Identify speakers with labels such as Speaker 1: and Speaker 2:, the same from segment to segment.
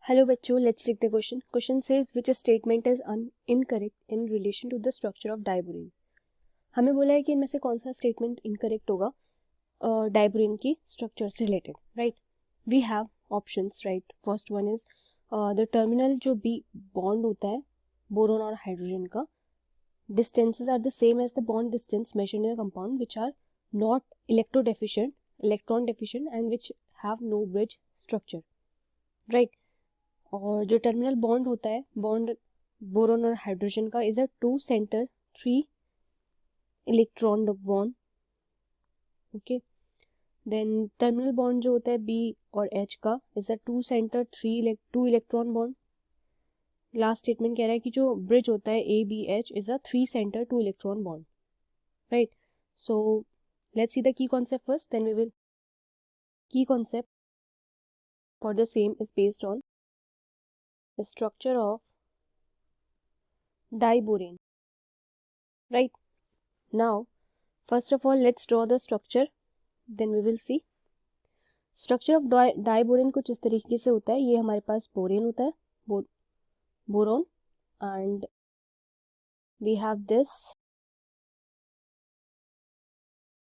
Speaker 1: Hello बच्चों, let's take the question. Question says which statement is incorrect in relation to the structure of diborane. हमें बोला है कि इनमें से कौन सा स्टेटमेंट इनकरेक्ट होगा डाइबोरिन की स्ट्रक्चर से related. Right, we have options. Right, first one is the terminal जो बी बॉन्ड होता है बोरोन और हाइड्रोजन का, distances are the same as the bond distance measured in a compound which are not electron deficient and which have no bridge structure. Right, और जो terminal bond होता है bond boron और hydrogen का is a 2 centre 3 electron bond. Okay, then terminal bond जो होता है B और एच का is a 2 centre 2 electron bond. Last statement कह रहा है कि जो ब्रिज होता है a B H is a 3 centre 2 electron bond. Right, so let's see the key concept first, then we will. Key concept for the same is based on the structure of diborane. Right, now first of all let's draw the structure, then we will see. Structure of diborane कुछ इस तरीके से होता है. ये हमारे पास borane होता है, boron, and we have this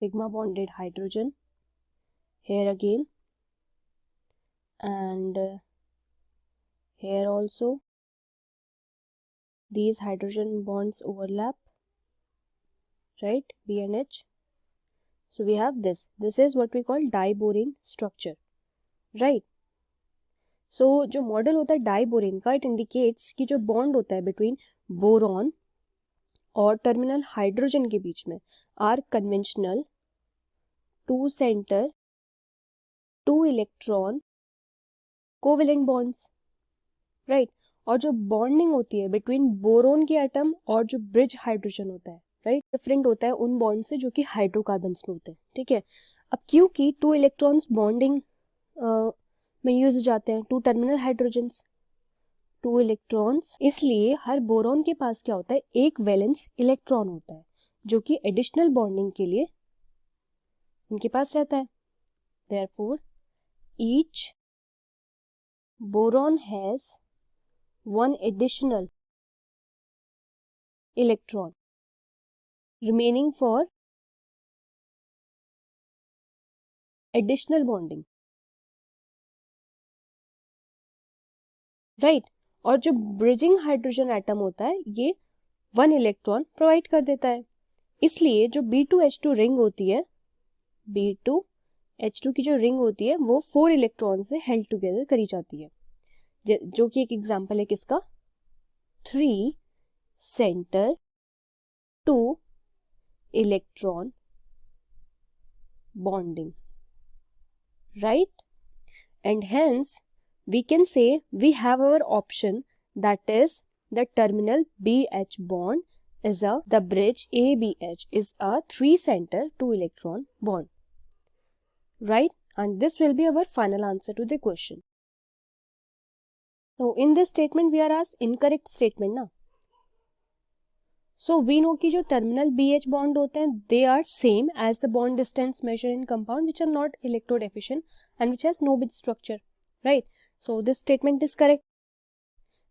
Speaker 1: sigma bonded hydrogen here again, and here also these hydrogen bonds overlap, right, B and H. So we have this is what we call diborane structure. Right, सो जो model होता है diborane का, it indicates कि जो bond होता है between boron और terminal hydrogen के बीच में are conventional 2 centre 2 electron covalent bonds. Right, और जो बॉन्डिंग होती है बिटवीन बोरोन के एटम और जो ब्रिज हाइड्रोजन होता है, राइट, डिफरेंट होता है उन बॉन्ड से जो कि हाइड्रोकार्बन्स में होते हैं. ठीक है, अब क्योंकि 2 इलेक्ट्रॉन्स बॉन्डिंग में यूज हो जाते हैं, 2 टर्मिनल हाइड्रोजन्स 2 इलेक्ट्रॉन्स, इसलिए हर बोरॉन के पास क्या होता है, एक वैलेंस इलेक्ट्रॉन होता है जो कि एडिशनल बॉन्डिंग के लिए उनके पास रहता है. Therefore each boron has 1 additional electron remaining for additional bonding. Right, और जो ब्रिजिंग हाइड्रोजन एटम होता है ये 1 इलेक्ट्रॉन प्रोवाइड कर देता है. इसलिए जो B2H2 रिंग होती है, B2H2 की जो रिंग होती है वो 4 इलेक्ट्रॉन से हेल्ड टुगेदर करी जाती है, जो कि एक एग्जांपल है किसका, 3 centre 2 electron bonding. Right, and hence we can say we have our option, that is the terminal BH bond is the bridge ABH is a 3 center 2 electron bond. Right, and this will be our final answer to the question. So in this statement we are asked incorrect statement ना. So we know कि जो terminal BH bond होते हैं they are same as the bond distance measured in compound which are not electrodeficient and which has no bridge structure. Right, so this statement is correct.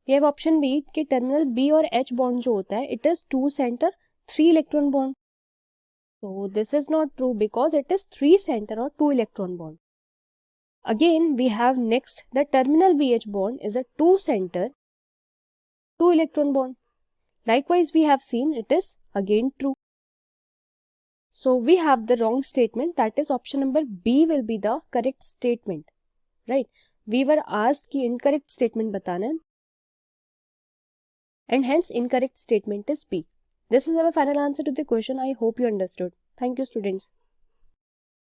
Speaker 1: We have option B कि terminal B और H bond जो होता है it is 2 centre 3 electron bond. So this is not true because it is 3 center or 2 electron bond. Again we have next the terminal BH bond is a 2 center 2 electron bond. Likewise we have seen it is again true. So we have the wrong statement, that is option number B will be the correct statement. Right, we were asked कि incorrect statement बताना है and hence incorrect statement is B. This is our final answer to the question. I hope you understood. Thank you students.